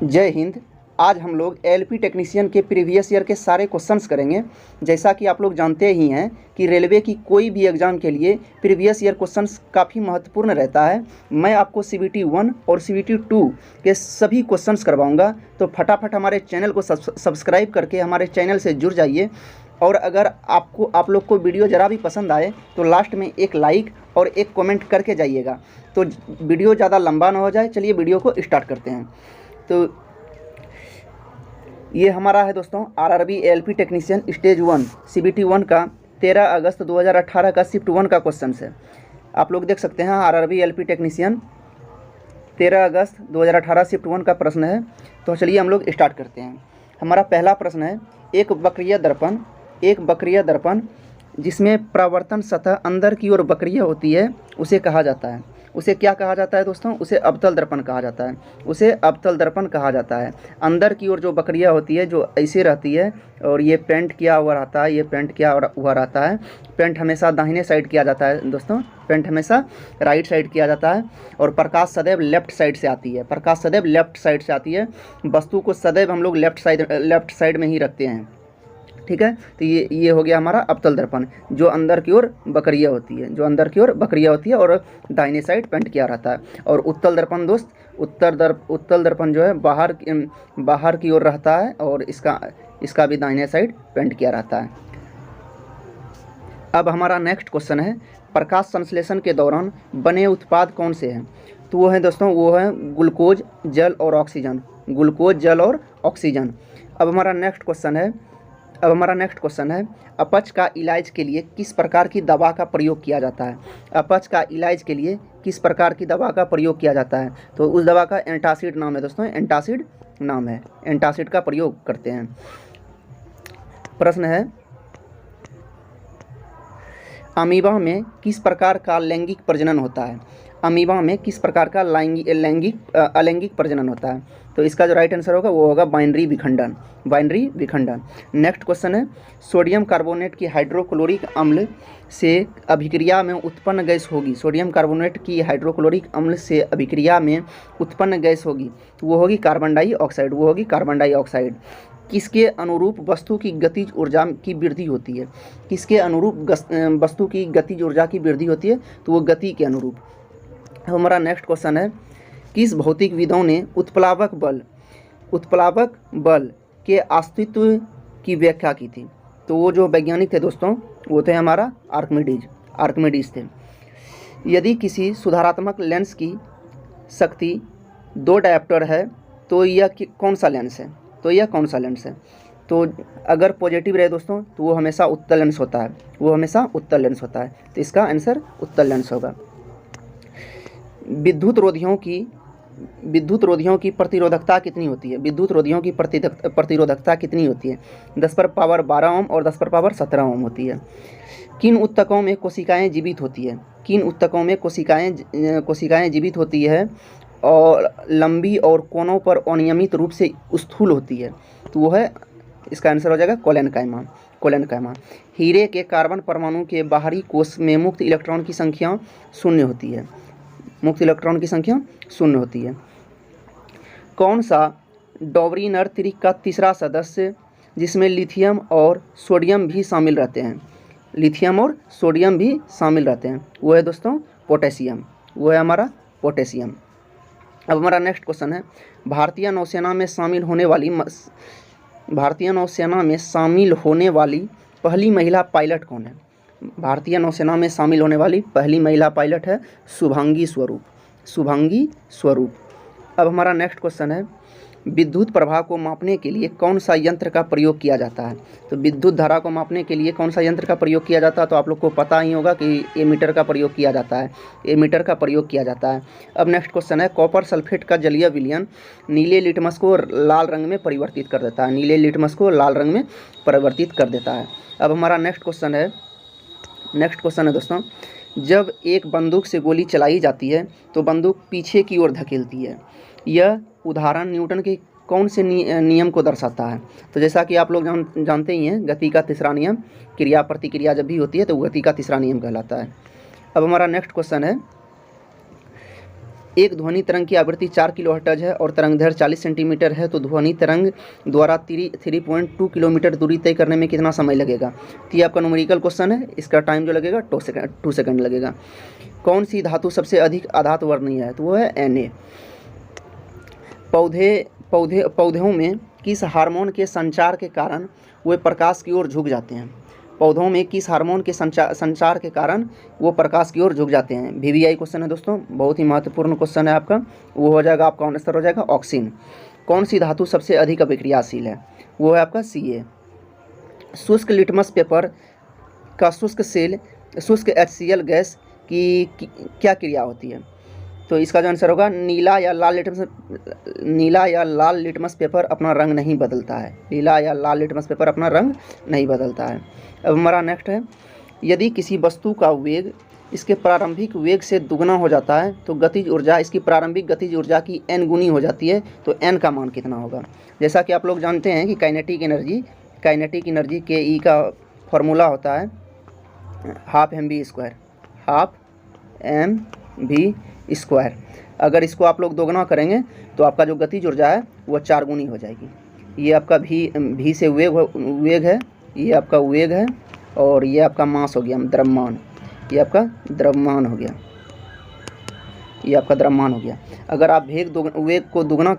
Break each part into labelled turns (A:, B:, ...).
A: जय हिंद। आज हम लोग एलपी टेक्नीशियन के प्रीवियस ईयर के सारे क्वेश्चंस करेंगे। जैसा कि आप लोग जानते ही हैं कि रेलवे की कोई भी एग्ज़ाम के लिए प्रीवियस ईयर क्वेश्चंस काफ़ी महत्वपूर्ण रहता है। मैं आपको CBT 1 और CBT 2 के सभी क्वेश्चंस करवाऊंगा, तो फटाफट हमारे चैनल को सब्सक्राइब करके हमारे चैनल से जुड़ जाइए। और अगर आप लोग को वीडियो ज़रा भी पसंद आए तो लास्ट में एक लाइक और एक कमेंट करके जाइएगा, तो वीडियो ज़्यादा लंबा ना हो जाए। चलिए वीडियो को स्टार्ट करते हैं। तो ये हमारा है दोस्तों RRB ALP technician stage 1 CBT 1 का 13 अगस्त 2018 का शिफ्ट 1 का क्वेश्चन है। आप लोग देख सकते हैं RRB ALP टेक्नीशियन 13 अगस्त 2018 शिफ्ट 1 का प्रश्न है। तो चलिए हम लोग स्टार्ट करते हैं। हमारा पहला प्रश्न है, एक वक्रीय दर्पण जिसमें परावर्तन सतह अंदर की ओर वक्रीय होती है उसे कहा जाता है। उसे क्या कहा जाता है दोस्तों? उसे अवतल दर्पण कहा जाता है। उसे अवतल दर्पण कहा जाता है। अंदर की ओर जो वक्रीय होती है, जो ऐसे रहती है, और ये पेंट किया हुआ रहता है, ये पेंट किया हुआ रहता है। पेंट हमेशा दाहिने साइड किया जाता है दोस्तों, पेंट हमेशा राइट साइड किया जाता है। और प्रकाश सदैव लेफ्ट साइड से आती है, प्रकाश सदैव लेफ्ट साइड से आती है। वस्तु को सदैव हम लोग लेफ्ट साइड में ही रखते हैं, ठीक है। तो ये हो गया हमारा अवतल दर्पण, जो अंदर की ओर वक्रीय होती है, जो अंदर की ओर वक्रीय होती है और दाहिने साइड पेंट किया रहता है। और उत्तल दर्पण दोस्त, उत्तल दर्पण जो है बाहर की ओर रहता है और इसका भी दाहिने साइड पेंट किया रहता है। अब हमारा नेक्स्ट क्वेश्चन है, प्रकाश संश्लेषण के दौरान बने उत्पाद कौन से हैं? तो वो है दोस्तों, वो है ग्लूकोज, जल और ऑक्सीजन। ग्लूकोज, जल और ऑक्सीजन। अब हमारा नेक्स्ट क्वेश्चन है, अपच का इलाज के लिए किस प्रकार की दवा का प्रयोग किया जाता है? अपच का इलाज के लिए किस प्रकार की दवा का प्रयोग किया जाता है? तो उस दवा का एंटासिड नाम है दोस्तों, एंटासिड नाम है। एंटासिड का प्रयोग करते हैं। प्रश्न है, अमीबा में किस प्रकार का लैंगिक प्रजनन होता है? अमीबा में किस प्रकार का अलैंगिक प्रजनन होता है? तो इसका जो राइट आंसर होगा वो होगा बाइनरी विखंडन, बाइनरी विखंडन। नेक्स्ट क्वेश्चन है, सोडियम कार्बोनेट की हाइड्रोक्लोरिक अम्ल से अभिक्रिया में उत्पन्न गैस होगी। सोडियम कार्बोनेट की हाइड्रोक्लोरिक अम्ल से अभिक्रिया में उत्पन्न गैस होगी, तो वो होगी कार्बन डाइऑक्साइड, वो होगी कार्बन डाइऑक्साइड। किसके अनुरूप वस्तु की गतिज ऊर्जा की वृद्धि होती है? किसके अनुरूप वस्तु की गतिज ऊर्जा की वृद्धि होती है? तो वो गति के अनुरूप। हमारा नेक्स्ट क्वेश्चन है, किस भौतिकविदों ने उत्प्लावक बल के अस्तित्व की व्याख्या की थी? तो वो जो वैज्ञानिक थे दोस्तों, वो थे हमारा आर्किमिडीज थे। यदि किसी सुधारात्मक लेंस की शक्ति 2 डायोप्टर है तो यह कौन सा लेंस है? तो यह कौन सा लेंस है? तो अगर पॉजिटिव रहे दोस्तों तो वो हमेशा उत्तल लेंस होता है, वो हमेशा उत्तल लेंस होता है। तो इसका आंसर उत्तल लेंस होगा। विद्युत रोधियों की प्रतिरोधकता कितनी होती है? विद्युत रोधियों की प्रतिरोधकता कितनी होती है? 10⁻12 ओम और 10⁻17 ओम होती है। किन ऊतकों में कोशिकाएं जीवित होती है? किन ऊतकों में कोशिकाएं जीवित होती है और लंबी और कोनों पर अनियमित रूप से स्थूल होती है? तो वो है, इसका आंसर हो जाएगा कोलेनकाइमा। हीरे के कार्बन परमाणु के बाहरी कोश में मुक्त इलेक्ट्रॉन की संख्या 0 होती है, मुक्त इलेक्ट्रॉन की संख्या 0 होती है। कौन सा डॉबरीनर त्रिक का तीसरा सदस्य जिसमें लिथियम और सोडियम भी शामिल रहते हैं? लिथियम और सोडियम भी शामिल रहते हैं, वो है दोस्तों पोटेशियम, वो है हमारा पोटेशियम। अब हमारा नेक्स्ट क्वेश्चन है, भारतीय नौसेना में शामिल होने वाली पहली महिला पायलट कौन है? भारतीय नौसेना में शामिल होने वाली पहली महिला पायलट है शुभांगी स्वरूप। अब हमारा नेक्स्ट क्वेश्चन है, विद्युत प्रवाह को मापने के लिए कौन सा यंत्र का प्रयोग किया जाता है? तो विद्युत धारा को मापने के लिए कौन सा यंत्र का प्रयोग किया जाता है? तो आप लोग को पता ही होगा कि एमीटर का प्रयोग किया जाता है, एमीटर का प्रयोग किया जाता है। अब नेक्स्ट क्वेश्चन है, कॉपर सल्फेट का जलीय विलयन नीले लिटमस को लाल रंग में परिवर्तित कर देता है, नीले लिटमस को लाल रंग में परिवर्तित कर देता है। अब हमारा नेक्स्ट क्वेश्चन है दोस्तों, जब एक बंदूक से गोली चलाई जाती है तो बंदूक पीछे की ओर धकेलती है। यह उदाहरण न्यूटन के कौन से नियम को दर्शाता है? तो जैसा कि आप लोग जानते ही हैं, गति का तीसरा नियम, क्रिया प्रतिक्रिया जब भी होती है तो गति का तीसरा नियम कहलाता है। अब हमारा नेक्स्ट क्वेश्चन है, एक ध्वनि तरंग की आवृत्ति 4 किलोहर्ट्ज़ है और तरंग दैर्घ्य 40 सेंटीमीटर है, तो ध्वनि तरंग द्वारा 3.2 किलोमीटर दूरी तय करने में कितना समय लगेगा? तो ये आपका न्यूमेरिकल क्वेश्चन है। इसका टाइम जो लगेगा 2 सेकंड लगेगा। कौन सी धातु सबसे अधिक आधात वर्णीय है? तो वो है Na। पौधों में किस हार्मोन के संचार के कारण वे प्रकाश की ओर झुक जाते हैं? पौधों में किस हार्मोन के संचार के कारण वो प्रकाश की ओर झुक जाते हैं? VVI क्वेश्चन है दोस्तों, बहुत ही महत्वपूर्ण क्वेश्चन है आपका। वो हो जाएगा, आपका आंसर हो जाएगा ऑक्सीन। कौन सी धातु सबसे अधिक अभिक्रियाशील है? वो है आपका Ca। शुष्क लिटमस पेपर का शुष्क HCl गैस की क्या क्रिया होती है? तो इसका जो आंसर होगा, नीला या लाल लिटमस पेपर अपना रंग नहीं बदलता है। नीला या लाल लिटमस पेपर अपना रंग नहीं बदलता है। अब हमारा नेक्स्ट है, यदि किसी वस्तु का वेग इसके प्रारंभिक वेग से दुगना हो जाता है तो गतिज ऊर्जा इसकी प्रारंभिक गतिज ऊर्जा की n गुनी हो जाती है, तो n का मान कितना होगा? जैसा कि आप लोग जानते हैं कि काइनेटिक एनर्जी के E का फॉर्मूला होता है हाफ mv²। अगर इसको आप लोग दोगुना करेंगे तो आपका जो गतिज ऊर्जा है वो 4 गुनी हो जाएगी। ये आपका v से वेग है, ये आपका वेग है, और ये आपका मास हो गया द्रव्यमान। ये आपका द्रव्यमान हो गया। अगर आप वेग को दुगना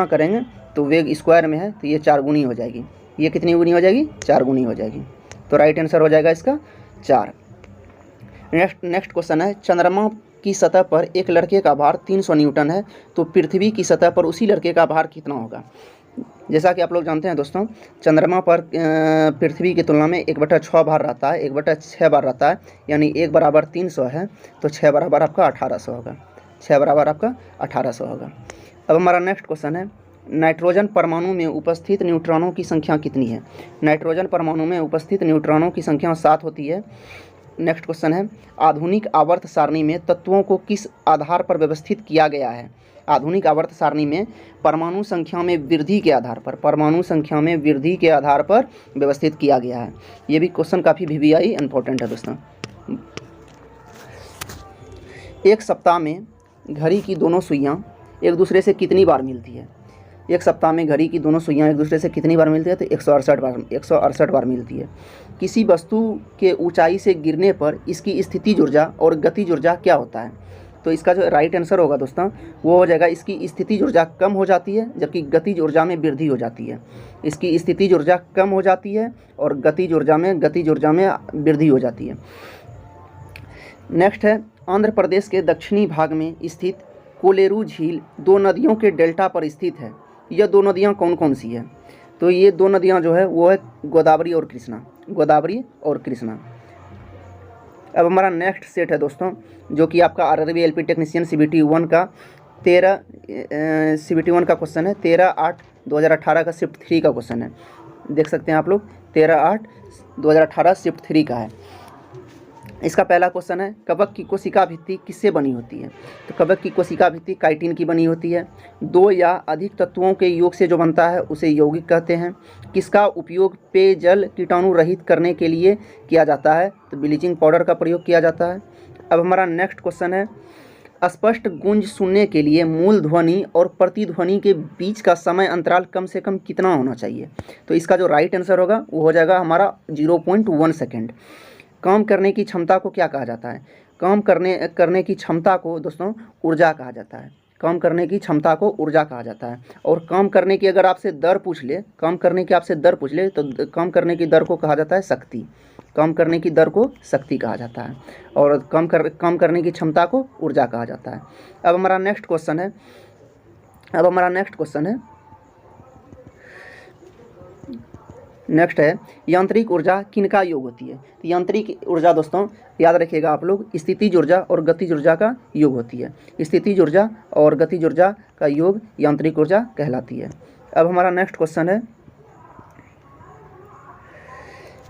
A: करेंगे तो वेग स्क्वायर में है तो ये 4 गुनी हो जाएगी। ये कितनी गुनी हो जाएगी? 4 गुनी हो जाएगी। तो राइट आंसर हो जाएगा इसका 4। नेक्स्ट क्वेश्चन है, चंद्रमा की सतह पर एक लड़के का भार 300 न्यूटन है, तो पृथ्वी की सतह पर उसी लड़के का भार कितना होगा? जैसा कि आप लोग जानते हैं दोस्तों, चंद्रमा पर पृथ्वी की तुलना में 1/6 भार रहता है, 1/6 बार रहता है, यानी 1 बराबर 300 है, तो 6 बराबर आपका 1800 होगा। 6 बराबर आपका 1800 होगा। अब हमारा नेक्स्ट क्वेश्चन है, नाइट्रोजन परमाणु में उपस्थित न्यूट्रॉनों की संख्या कितनी है? नाइट्रोजन परमाणु में उपस्थित न्यूट्रॉनों की संख्या 7 होती है। नेक्स्ट क्वेश्चन है, आधुनिक आवर्त सारणी में तत्वों को किस आधार पर व्यवस्थित किया गया है? आधुनिक आवर्त सारणी में परमाणु संख्या में वृद्धि के आधार पर व्यवस्थित किया गया है। ये भी क्वेश्चन काफ़ी VVI इंपॉर्टेंट है दोस्तों। एक सप्ताह में घड़ी की दोनों सुइयां एक दूसरे से कितनी बार मिलती है? एक सप्ताह में घड़ी की दोनों सुइयां एक दूसरे से कितनी बार मिलती है? तो 168 बार मिलती है। किसी वस्तु के ऊंचाई से गिरने पर इसकी स्थितिज ऊर्जा और गतिज ऊर्जा क्या होता है? तो इसका जो राइट आंसर होगा दोस्तों वो हो जाएगा, इसकी स्थितिज ऊर्जा कम हो जाती है जबकि गतिज ऊर्जा में वृद्धि हो जाती है। इसकी स्थितिज ऊर्जा कम हो जाती है और गतिज ऊर्जा में वृद्धि हो जाती है। नेक्स्ट है, आंध्र प्रदेश के दक्षिणी भाग में स्थित कोलेरू झील 2 नदियों के डेल्टा पर स्थित है। यह 2 नदियाँ कौन कौन सी है? तो ये 2 नदियाँ जो है वो है गोदावरी और कृष्णा। अब हमारा नेक्स्ट सेट है दोस्तों, जो कि आपका RRB LP टेक्नीशियन CBT 1 का 13 13/8/2018 का शिफ्ट 3 का क्वेश्चन है। देख सकते हैं आप लोग, 13/8/2018 शिफ्ट 3 का है। इसका पहला क्वेश्चन है, कवक की कोशिका भित्ति किससे बनी होती है? तो कवक की कोशिका भित्ति काइटिन की बनी होती है। 2 या अधिक तत्वों के योग से जो बनता है उसे यौगिक कहते हैं। किसका उपयोग पेयजल कीटाणु रहित करने के लिए किया जाता है? तो ब्लीचिंग पाउडर का प्रयोग किया जाता है। अब हमारा नेक्स्ट क्वेश्चन है, स्पष्ट गूंज सुनने के लिए मूल ध्वनि और प्रतिध्वनि के बीच का समय अंतराल कम से कम कितना होना चाहिए? तो इसका जो राइट आंसर होगा वो हो जाएगा हमारा 0.1 सेकेंड। काम करने की क्षमता को क्या कहा जाता है? काम करने की क्षमता को दोस्तों ऊर्जा कहा जाता है। काम करने की क्षमता को ऊर्जा कहा जाता है। और काम करने की अगर आपसे दर पूछ ले तो काम करने की दर को कहा जाता है शक्ति। काम करने की दर को शक्ति कहा जाता है और काम करने की क्षमता को ऊर्जा कहा जाता है। अब हमारा नेक्स्ट क्वेश्चन है, यांत्रिक ऊर्जा किनका योग होती है? तो यांत्रिक ऊर्जा दोस्तों याद रखिएगा आप लोग, स्थितिज ऊर्जा और गतिज ऊर्जा का योग होती है। स्थितिज ऊर्जा और गतिज ऊर्जा का योग यांत्रिक ऊर्जा कहलाती है। अब हमारा नेक्स्ट क्वेश्चन है,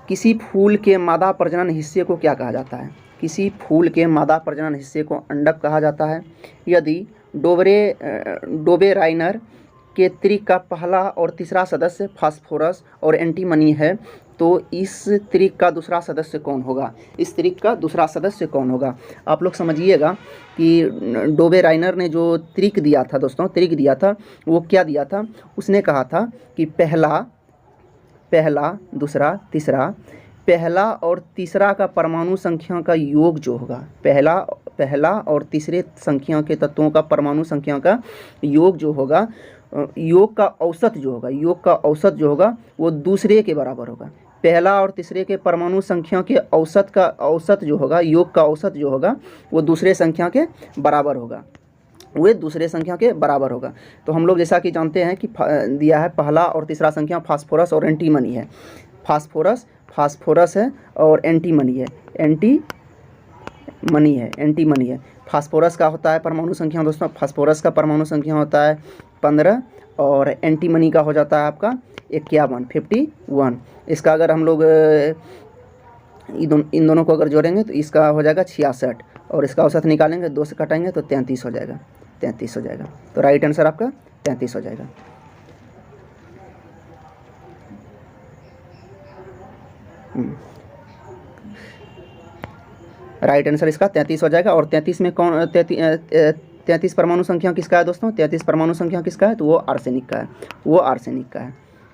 A: किसी फूल के मादा प्रजनन हिस्से को क्या कहा जाता है? किसी फूल के मादा प्रजनन हिस्से को अंडक कहा जाता है। यदि डोबेराइनर के त्रिक का पहला और तीसरा सदस्य फास्फोरस और एंटीमनी है तो इस त्रिक का दूसरा सदस्य कौन होगा? इस त्रिक का दूसरा सदस्य कौन होगा? आप लोग समझिएगा कि डोबे राइनर ने जो त्रिक दिया था दोस्तों, त्रिक दिया था, वो क्या दिया था? उसने कहा था कि पहला दूसरा तीसरा, पहला और तीसरा का परमाणु संख्या का योग जो होगा, पहला और तीसरे संख्या के तत्वों का परमाणु संख्या का योग जो होगा, योग का औसत जो होगा वो दूसरे के बराबर होगा। पहला और तीसरे के परमाणु संख्या के औसत जो होगा, योग का औसत जो होगा वो दूसरे संख्या के बराबर होगा, तो हम लोग जैसा कि जानते हैं कि दिया है पहला और तीसरा संख्या फास्फोरस और एंटीमनी है। फास्फोरस है और एंटीमनी है। फास्फोरस का होता है परमाणु संख्या दोस्तों, फास्फोरस का परमाणु संख्या होता है 15 और एंटीमनी का हो जाता है आपका 51। इसका अगर हम लोग इन दोनों को अगर जोड़ेंगे तो इसका हो जाएगा 66 और इसका औसत निकालेंगे, 2 से काटेंगे तो 33 हो जाएगा। तो राइट आंसर आपका 33 हो जाएगा। राइट आंसर इसका 33 हो जाएगा। और 33 में कौन 33 परमाणु संख्या किसका है दोस्तों? 33 परमाणु संख्या किसका है? तो वो आर्सेनिक का है,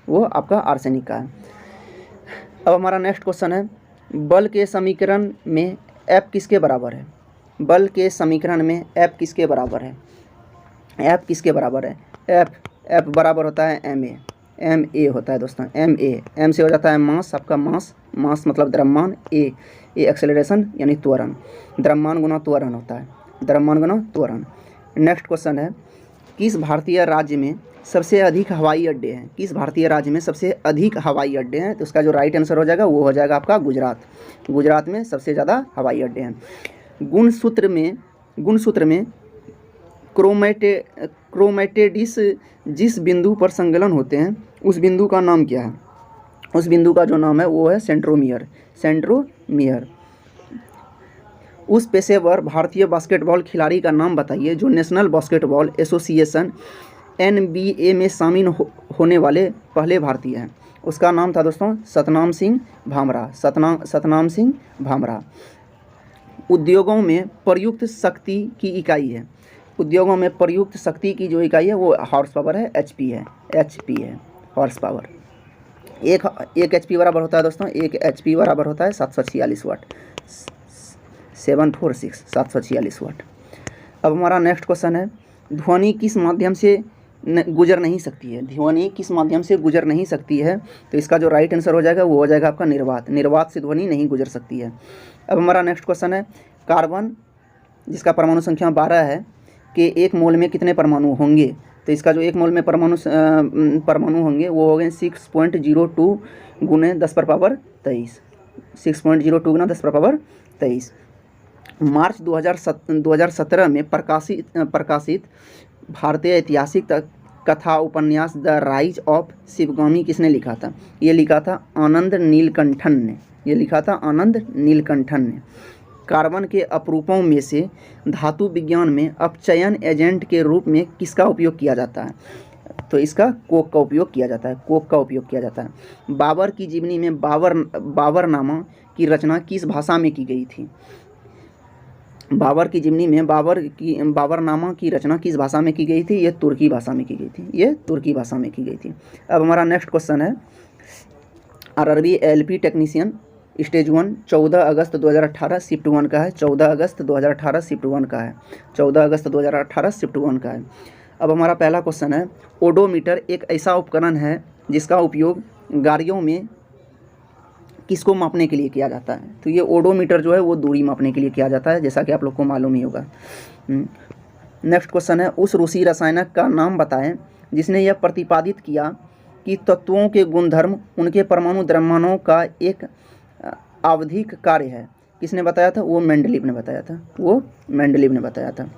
A: वो आपका आर्सेनिक का है। अब हमारा नेक्स्ट क्वेश्चन है, बल के समीकरण में F किसके बराबर है? बल के समीकरण में F किसके बराबर है? F बराबर होता है ma होता है दोस्तों, m से हो जाता है मास, आपका मास मतलब द्रव्यमान, ए एक्सेलरेशन यानी त्वरण, द्रव्यमान गुना त्वरण होता है, नेक्स्ट क्वेश्चन है, किस भारतीय राज्य में सबसे अधिक हवाई अड्डे हैं? तो उसका जो राइट आंसर हो जाएगा वो हो जाएगा आपका गुजरात में सबसे ज़्यादा हवाई अड्डे हैं। गुणसूत्र में क्रोमेटिड्स जिस बिंदु पर संलग्न होते हैं उस बिंदु का नाम क्या है? उस बिंदु का जो नाम है वो है सेंट्रोमियर। उस पेशेवर भारतीय बास्केटबॉल खिलाड़ी का नाम बताइए जो नेशनल बास्केटबॉल एसोसिएशन NBA में शामिल होने वाले पहले भारतीय हैं। उसका नाम था दोस्तों सतनाम सिंह भामरा। उद्योगों में प्रयुक्त शक्ति की इकाई है, जो इकाई है वो हॉर्स पावर है, HP है हॉर्स पावर। एक HP बराबर होता है दोस्तों, 746 वाट, 746 वाट। अब हमारा नेक्स्ट क्वेश्चन है, ध्वनि किस माध्यम से गुजर नहीं सकती है? तो इसका जो राइट आंसर हो जाएगा वो हो जाएगा आपका निर्वात से ध्वनि नहीं गुजर सकती है। अब हमारा नेक्स्ट क्वेश्चन है, कार्बन जिसका परमाणु संख्या 12 है के 1 मोल में कितने परमाणु होंगे? तो इसका जो 1 मोल में परमाणु होंगे वो हो गए 6.02 गुने 10⁻23, 6.02 गुना 10⁻23। मार्च 2017 में प्रकाशित भारतीय ऐतिहासिक कथा उपन्यास द राइज ऑफ शिवगामी किसने लिखा था? ये लिखा था आनंद नीलकंठन ने। कार्बन के अपरूपों में से धातु विज्ञान में अपचयन एजेंट के रूप में किसका उपयोग किया जाता है? तो इसका कोक का उपयोग किया जाता है। बाबर की जीवनी में बाबरनामा की रचना किस भाषा में की गई थी? बाबर की जीवनी में बाबरनामा की रचना किस भाषा में की गई थी? ये तुर्की भाषा में की गई थी। अब हमारा नेक्स्ट क्वेश्चन है, RRB LP टेक्नीशियन स्टेज 1 14 अगस्त 2018 शिफ्ट 1 का है, 14 अगस्त 2018 शिफ्ट 1 का है। अब हमारा पहला क्वेश्चन है, ओडोमीटर एक ऐसा उपकरण है जिसका उपयोग गाड़ियों में किसको मापने के लिए किया जाता है? तो ये ओडोमीटर जो है वो दूरी मापने के लिए किया जाता है, जैसा कि आप लोग को मालूम ही होगा। नेक्स्ट क्वेश्चन है, उस रूसी रसायनक का नाम बताएं जिसने यह प्रतिपादित किया कि तत्वों के गुणधर्म उनके परमाणु द्रव्यमानों का एक आवधिक कार्य है। किसने बताया था? वो मेंडलीव ने बताया था।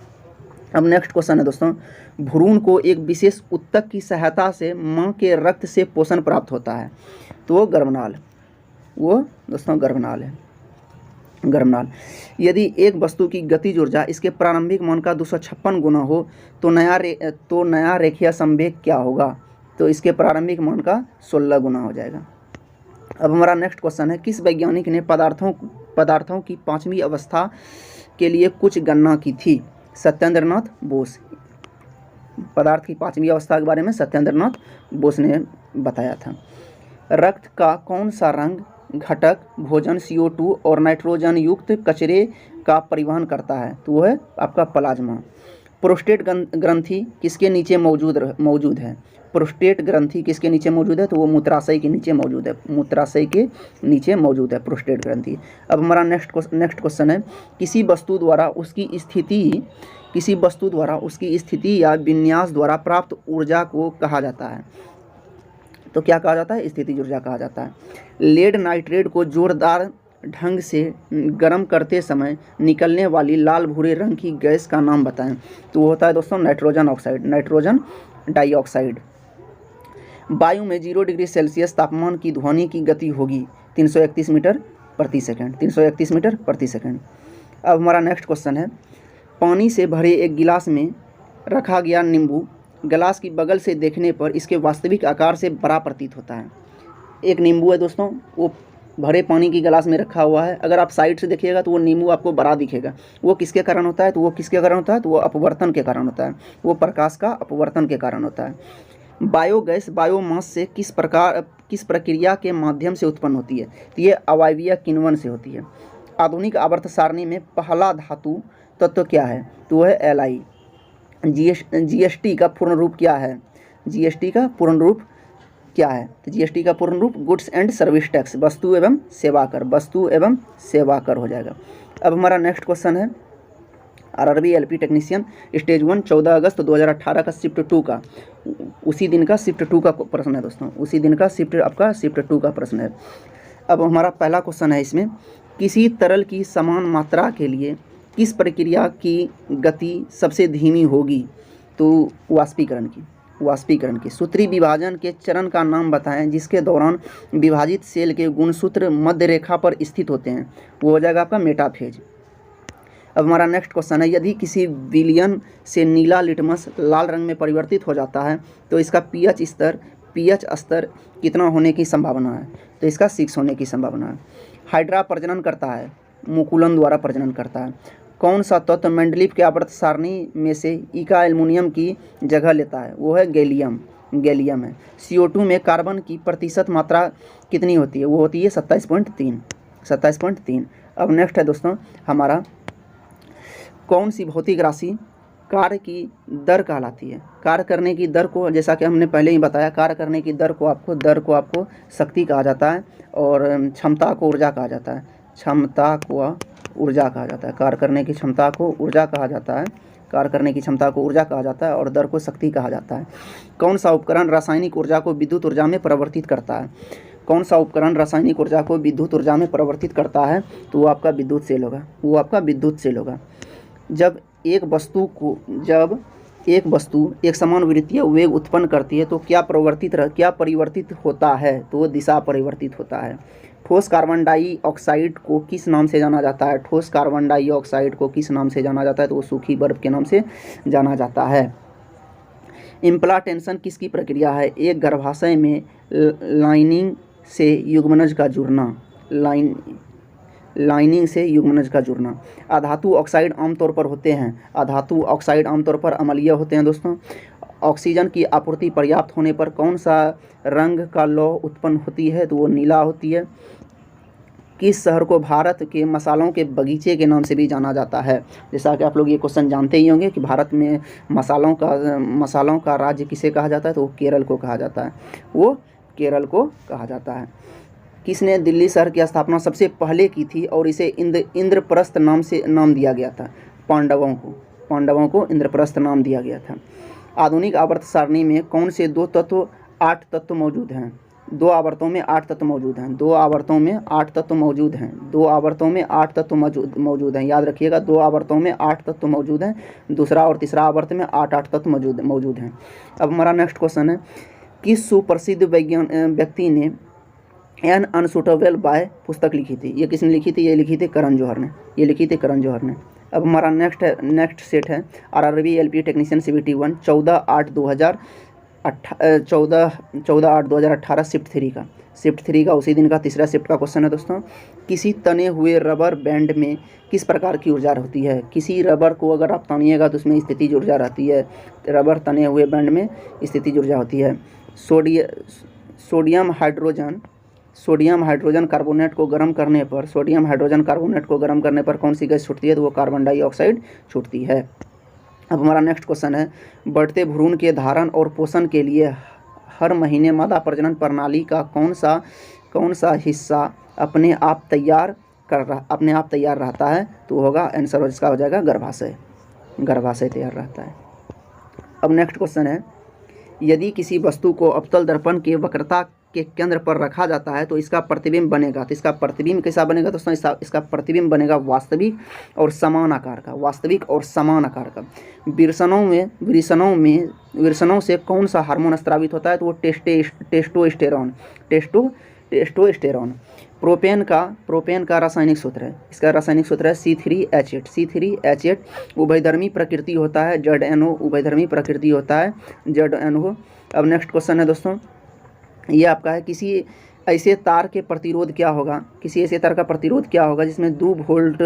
A: अब नेक्स्ट क्वेश्चन है दोस्तों, भ्रूण को एक विशेष ऊतक की सहायता से माँ के रक्त से पोषण प्राप्त होता है, तो वो गर्भनाल है। यदि एक वस्तु की गतिज ऊर्जा इसके प्रारंभिक मान का 256 गुना हो तो नया रेखीय संवेग क्या होगा? तो इसके प्रारंभिक मान का 16 गुना हो जाएगा। अब हमारा नेक्स्ट क्वेश्चन है, किस वैज्ञानिक ने पदार्थों की पांचवी अवस्था के लिए कुछ गणना की थी? सत्येंद्रनाथ बोस। पदार्थ की पांचवी अवस्था के बारे में सत्येंद्रनाथ बोस ने बताया था। रक्त का कौन सा रंग घटक भोजन CO2 और नाइट्रोजन युक्त कचरे का परिवहन करता है? तो वो है आपका प्लाज्मा। प्रोस्टेट ग्रंथि किसके नीचे मौजूद है? प्रोस्टेट ग्रंथि किसके नीचे मौजूद है? तो वो मूत्राशय के नीचे मौजूद है। मूत्राशय के नीचे मौजूद है प्रोस्टेट ग्रंथि। अब हमारा नेक्स्ट क्वेश्चन है, किसी वस्तु द्वारा उसकी स्थिति या विन्यास द्वारा प्राप्त ऊर्जा को कहा जाता है? तो क्या कहा जाता है? स्थितिज ऊर्जा कहा जाता है। लेड नाइट्रेट को जोरदार ढंग से गर्म करते समय निकलने वाली लाल भूरे रंग की गैस का नाम बताएं? तो वो होता है दोस्तों नाइट्रोजन ऑक्साइड, नाइट्रोजन डाइऑक्साइड। वायु में 0 डिग्री सेल्सियस तापमान की ध्वनि की गति होगी 331 मीटर प्रति सेकंड, 331 मीटर प्रति सेकंड। अब हमारा नेक्स्ट क्वेश्चन है, पानी से भरे एक गिलास में रखा गया नींबू गिलास की बगल से देखने पर इसके वास्तविक आकार से बड़ा प्रतीत होता है। एक नींबू है दोस्तों, वो भरे पानी की गिलास में रखा हुआ है। अगर आप साइड से देखिएगा तो वो नींबू आपको बड़ा दिखेगा। वो किसके कारण होता है? तो वो किसके कारण होता है? तो वो अपवर्तन के कारण होता है। वो प्रकाश का अपवर्तन के कारण होता है। बायोगैस बायोमास से किस प्रक्रिया के माध्यम से उत्पन्न होती है? तो ये अवायवीय किण्वन से होती है। आधुनिक आवर्त सारणी में पहला धातु तत्व क्या है? तो वो है Li। GST का पूर्ण रूप क्या है? GST का पूर्ण रूप क्या है? तो GST का पूर्ण रूप गुड्स एंड सर्विस टैक्स, वस्तु एवं सेवा कर, वस्तु एवं सेवा कर हो जाएगा। अब हमारा नेक्स्ट क्वेश्चन है, RRB LP टेक्नीशियन स्टेज 1 14 अगस्त 2018 का शिफ्ट 2 का, उसी दिन का शिफ्ट 2 का प्रश्न है दोस्तों, उसी दिन का शिफ्ट 2 का प्रश्न है। अब हमारा पहला क्वेश्चन है इसमें, किसी तरल की समान मात्रा के लिए किस प्रक्रिया की गति सबसे धीमी होगी? तो वाष्पीकरण की। सूत्री विभाजन के चरण का नाम बताएं जिसके दौरान विभाजित सेल के गुणसूत्र मध्य रेखा पर स्थित होते हैं? वो हो जाएगा आपका मेटाफेज। अब हमारा नेक्स्ट क्वेश्चन है, यदि किसी विलयन से नीला लिटमस लाल रंग में परिवर्तित हो जाता है तो इसका पीएच स्तर कितना होने की संभावना है? तो इसका 6 होने की संभावना है। हाइड्रा प्रजनन करता है, मुकुलन द्वारा प्रजनन करता है। कौन सा तत्व मेंडलीफ के आवर्त सारणी में से इका एल्युमिनियम की जगह लेता है? वो है गैलियम है। CO2 में कार्बन की प्रतिशत मात्रा कितनी होती है? वो होती है 27.3। अब नेक्स्ट है दोस्तों हमारा, कौन सी भौतिक राशि कार्य की दर कहलाती है? कार्य करने की दर को, जैसा कि हमने पहले ही बताया, कार्य करने की दर को आपको शक्ति कहा जाता है और क्षमता को ऊर्जा कहा जाता है। कार्य करने की क्षमता को ऊर्जा कहा जाता है और दर को शक्ति कहा जाता है। कौन सा उपकरण रासायनिक ऊर्जा को विद्युत ऊर्जा में परिवर्तित करता है? तो वो आपका विद्युत सेल होगा। जब एक वस्तु एक समान वृत्तीय वेग उत्पन्न करती है तो क्या परिवर्तित होता है? तो वो दिशा परिवर्तित होता है। ठोस कार्बन डाइऑक्साइड को किस नाम से जाना जाता है? तो वो सूखी बर्फ के नाम से जाना जाता है। इम्प्लांटेशन किसकी प्रक्रिया है? एक गर्भाशय में लाइनिंग से युग्मनज का जुड़ना। अधातु ऑक्साइड आमतौर पर अम्लीय होते हैं दोस्तों। ऑक्सीजन की आपूर्ति पर्याप्त होने पर कौन सा रंग का लौ उत्पन्न होती है? तो वो नीला होती है। किस शहर को भारत के मसालों के बगीचे के नाम से भी जाना जाता है? जैसा कि आप लोग ये क्वेश्चन जानते ही होंगे कि भारत में मसालों का राज्य किसे कहा जाता है? तो वो केरल को कहा जाता है। किसने दिल्ली शहर की स्थापना सबसे पहले की थी और इसे इंद्रप्रस्थ नाम दिया गया था? पांडवों को इंद्रप्रस्थ नाम दिया गया था। आधुनिक आवर्त सारणी में कौन से 8 तत्व मौजूद हैं? 2 आवर्तों में 8 तत्व मौजूद हैं। याद रखिएगा, 2 आवर्तों में 8 तत्व मौजूद हैं। दूसरा और तीसरा आवर्त में 8 तत्व मौजूद हैं। अब हमारा नेक्स्ट क्वेश्चन है, किस सुप्रसिद्ध व्यक्ति ने एन अनसुटेबल बाय पुस्तक लिखी थी? ये किसने लिखी थी? ये लिखी थी करण जौहर ने। अब हमारा नेक्स्ट सेट है RRB LP technician CBT 1 14/8/2000 14/8/2018 shift three का उसी दिन का तीसरा शिफ्ट का क्वेश्चन है दोस्तों। किसी तने हुए रबर बैंड में किस प्रकार की ऊर्जा होती है? किसी रबर को अगर आप तानिएगा तो उसमें स्थितिज ऊर्जा रहती है। रबर तने हुए बैंड में स्थितिज ऊर्जा होती है। सोडियम हाइड्रोजन कार्बोनेट को गर्म करने पर कौन सी गैस छूटती है? तो वो कार्बन डाइऑक्साइड छूटती है। अब हमारा नेक्स्ट क्वेश्चन है, बढ़ते भ्रूण के धारण और पोषण के लिए हर महीने मादा प्रजनन प्रणाली का कौन सा हिस्सा अपने आप तैयार रहता है? तो होगा आंसर इसका हो जाएगा गर्भाशय तैयार रहता है। अब नेक्स्ट क्वेश्चन है, यदि किसी वस्तु को अवतल दर्पण के वक्रता के केंद्र पर रखा जाता है तो इसका प्रतिबिंब बनेगा। तो इसका प्रतिबिंब कैसा बनेगा दोस्तों? इसका प्रतिबिंब बनेगा वास्तविक और समान आकार का। विरसनों से कौन सा हार्मोन स्रावित होता है? तो वो टेस्टोस्टेरोन। प्रोपेन का रासायनिक सूत्र है, इसका रासायनिक सूत्र है C3H8 उभयधर्मी प्रकृति होता है ZNO उभयधर्मी प्रकृति होता है ZNO। अब नेक्स्ट क्वेश्चन है दोस्तों, ये आपका है, किसी ऐसे तार का प्रतिरोध क्या होगा जिसमें 2 वोल्ट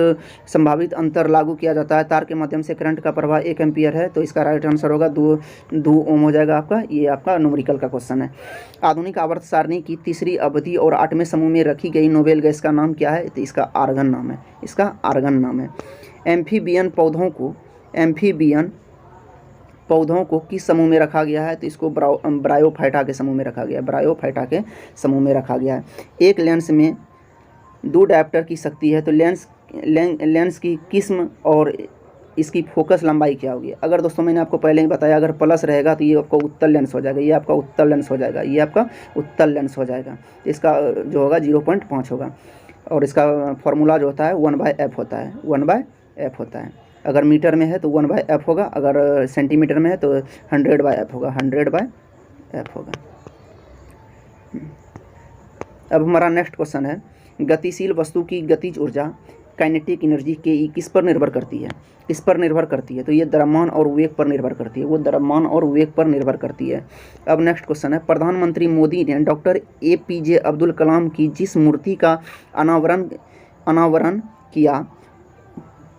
A: संभावित अंतर लागू किया जाता है? तार के माध्यम से करंट का प्रवाह 1 एम्पियर है, तो इसका राइट आंसर होगा 2 ओम हो जाएगा आपका। ये आपका न्यूमेरिकल का क्वेश्चन है। आधुनिक आवर्त सारणी की तीसरी अवधि और 8वें समूह में रखी गई नोबेल गैस का नाम क्या है? तो इसका आर्गन नाम है। एम्फीबियन पौधों को किस समूह में रखा गया है? तो इसको ब्रायोफाइटा के समूह में रखा गया है। एक लेंस में 2 डायोप्टर की शक्ति है, तो लेंस की किस्म और इसकी फोकस लंबाई क्या होगी? अगर दोस्तों मैंने आपको पहले ही बताया, अगर प्लस रहेगा तो ये आपका उत्तल लेंस हो जाएगा, ये आपका उत्तल लेंस हो जाएगा। इसका जो होगा 0.5 होगा, और इसका फॉर्मूला जो होता है 1/f होता है। अगर मीटर में है तो 1/f होगा, अगर सेंटीमीटर में है तो 100/f होगा। अब हमारा नेक्स्ट क्वेश्चन है, गतिशील वस्तु की गतिज ऊर्जा काइनेटिक एनर्जी के किस पर निर्भर करती है? तो ये द्रव्यमान और वेग पर निर्भर करती है। अब नेक्स्ट क्वेश्चन है, प्रधानमंत्री मोदी ने डॉक्टर APJ अब्दुल कलाम की जिस मूर्ति का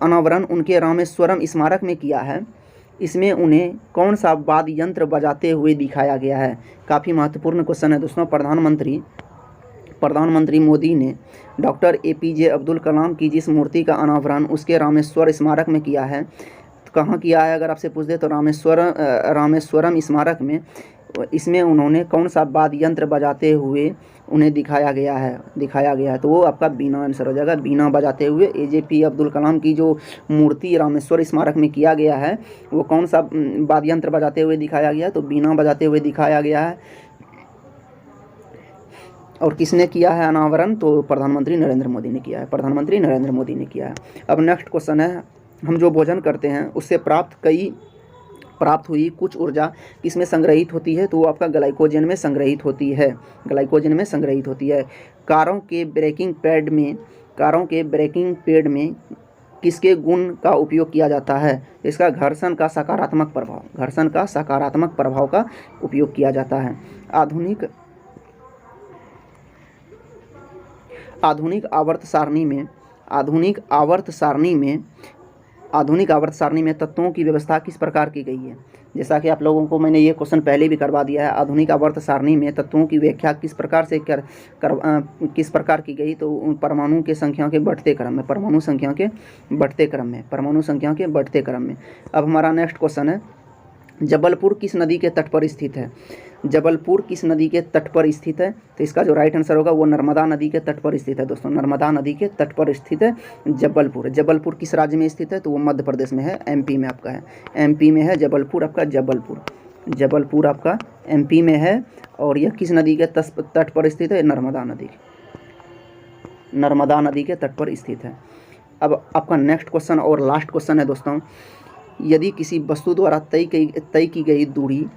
A: अनावरण उनके रामेश्वरम स्मारक में किया है, इसमें उन्हें कौन सा वाद्य यंत्र बजाते हुए दिखाया गया है? काफ़ी महत्वपूर्ण क्वेश्चन है दोस्तों। प्रधानमंत्री मोदी ने डॉक्टर APJ अब्दुल कलाम की जिस मूर्ति का अनावरण उसके रामेश्वर स्मारक में किया है, तो कहाँ किया है अगर आपसे पूछ दे तो रामेश्वरम स्मारक में। इसमें उन्होंने कौन सा वाद्य यंत्र बजाते हुए उन्हें दिखाया गया है? तो वो आपका बीना आंसर हो जाएगा। बीना बजाते हुए APJ अब्दुल कलाम की जो मूर्ति रामेश्वर स्मारक में किया गया है, वो कौन सा वाद्य यंत्र बजाते हुए दिखाया गया है? तो बीना बजाते हुए दिखाया गया है। और किसने किया है अनावरण? तो प्रधानमंत्री नरेंद्र मोदी ने किया है। अब नेक्स्ट क्वेश्चन है, हम जो भोजन करते हैं उससे प्राप्त हुई कुछ ऊर्जा किसमें संग्रहित होती है? तो वो आपका ग्लाइकोजन में संग्रहित होती है। कारों के ब्रेकिंग पैड में किसके गुण का उपयोग किया जाता है? इसका घर्षण का सकारात्मक प्रभाव का उपयोग किया जाता है। आधुनिक आवर्त सारणी में तत्वों की व्यवस्था किस प्रकार की गई है? जैसा कि आप लोगों को मैंने ये क्वेश्चन पहले भी करवा दिया है। आधुनिक आवर्त सारणी में तत्वों की व्याख्या किस प्रकार की गई? तो परमाणु संख्या के बढ़ते क्रम में। अब हमारा नेक्स्ट क्वेश्चन है, जबलपुर किस नदी के तट पर स्थित है? तो इसका जो राइट आंसर होगा वो नर्मदा नदी के तट पर स्थित है दोस्तों। नर्मदा नदी के तट पर स्थित है जबलपुर किस राज्य में स्थित है? तो वो मध्य प्रदेश में है, MP में आपका है। MP में है जबलपुर आपका MP में है। और यह किस नदी के तट पर स्थित है? नर्मदा नदी के तट पर स्थित है। अब आपका नेक्स्ट क्वेश्चन और लास्ट क्वेश्चन है दोस्तों, यदि किसी वस्तु द्वारा तय की गई दूरी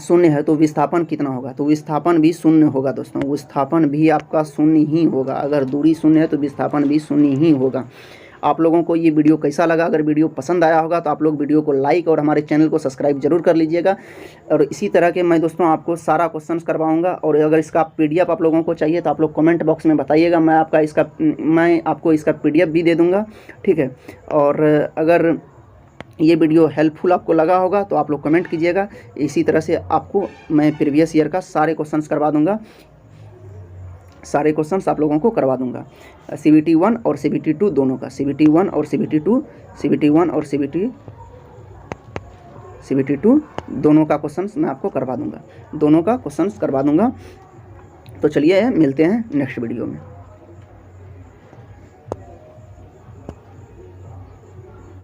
A: शून्य है तो विस्थापन कितना होगा? तो विस्थापन भी शून्य होगा दोस्तों। विस्थापन भी आपका शून्य ही होगा। अगर दूरी शून्य है तो विस्थापन भी शून्य ही होगा। आप लोगों को ये वीडियो कैसा लगा। अगर वीडियो पसंद आया होगा तो आप लोग वीडियो को लाइक और हमारे चैनल को सब्सक्राइब जरूर कर लीजिएगा। और इसी तरह के मैं दोस्तों आपको सारा क्वेश्चन करवाऊँगा। और अगर इसका PDF आप लोगों को चाहिए तो आप लोग कमेंट बॉक्स में बताइएगा, मैं आपको इसका PDF भी दे दूँगा, ठीक है। और अगर ये वीडियो हेल्पफुल आपको लगा होगा तो आप लोग कमेंट कीजिएगा। इसी तरह से आपको मैं प्रीवियस ईयर का सारे क्वेश्चंस करवा दूंगा, सारे क्वेश्चंस आप लोगों को करवा दूंगा, CBT 1 और CBT 2 दोनों का, CBT 1 और CBT 2, CBT 1 और CBT 2 दोनों का क्वेश्चंस मैं आपको करवा दूंगा, दोनों का क्वेश्चंस करवा दूंगा। तो चलिए मिलते हैं नेक्स्ट वीडियो में।